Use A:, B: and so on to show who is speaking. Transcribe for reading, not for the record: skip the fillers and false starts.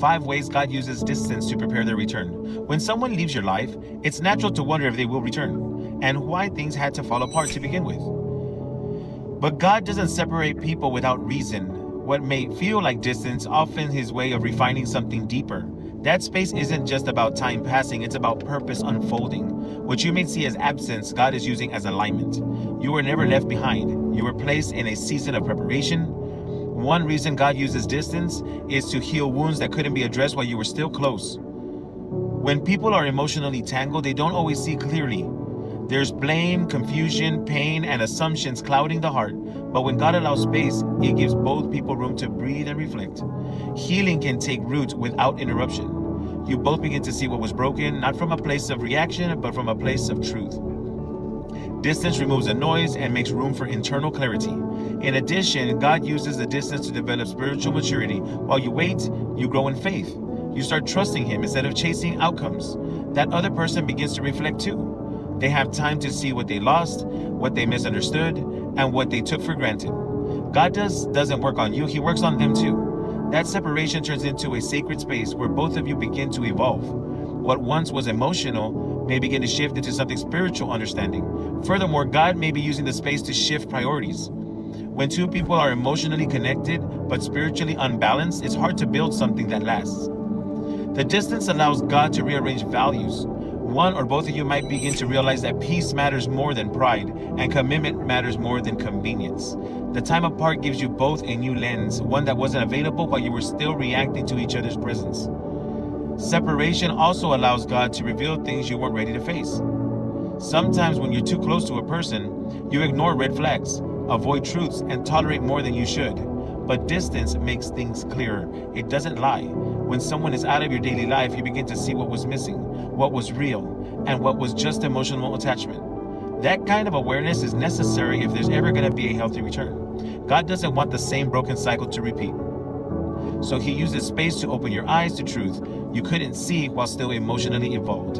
A: 5 ways God uses distance to prepare their return. When someone leaves your life, it's natural to wonder if they will return, and why things had to fall apart to begin with. But God doesn't separate people without reason. What may feel like distance, often His way of refining something deeper. That space isn't just about time passing, it's about purpose unfolding. What you may see as absence, God is using as alignment. You were never left behind. You were placed in a season of preparation. One reason God uses distance is to heal wounds that couldn't be addressed while you were still close. When people are emotionally tangled, they don't always see clearly. There's blame, confusion, pain, and assumptions clouding the heart. But when God allows space, it gives both people room to breathe and reflect. Healing can take root without interruption. You both begin to see what was broken, not from a place of reaction, but from a place of truth. Distance removes the noise and makes room for internal clarity. In addition, God uses the distance to develop spiritual maturity. While you wait, you grow in faith. You start trusting Him instead of chasing outcomes. That other person begins to reflect too. They have time to see what they lost, what they misunderstood, and what they took for granted. God doesn't work on you, He works on them too. That separation turns into a sacred space where both of you begin to evolve. What once was emotional may begin to shift into something spiritual understanding. Furthermore, God may be using the space to shift priorities. When two people are emotionally connected but spiritually unbalanced, it's hard to build something that lasts. The distance allows God to rearrange values. One or both of you might begin to realize that peace matters more than pride, and commitment matters more than convenience. The time apart gives you both a new lens, one that wasn't available while you were still reacting to each other's presence. Separation also allows God to reveal things you weren't ready to face. Sometimes when you're too close to a person, you ignore red flags, avoid truths, and tolerate more than you should. But distance makes things clearer. It doesn't lie. When someone is out of your daily life, you begin to see what was missing, what was real, and what was just emotional attachment. That kind of awareness is necessary if there's ever going to be a healthy return. God doesn't want the same broken cycle to repeat. So He uses space to open your eyes to truth you couldn't see while still emotionally involved.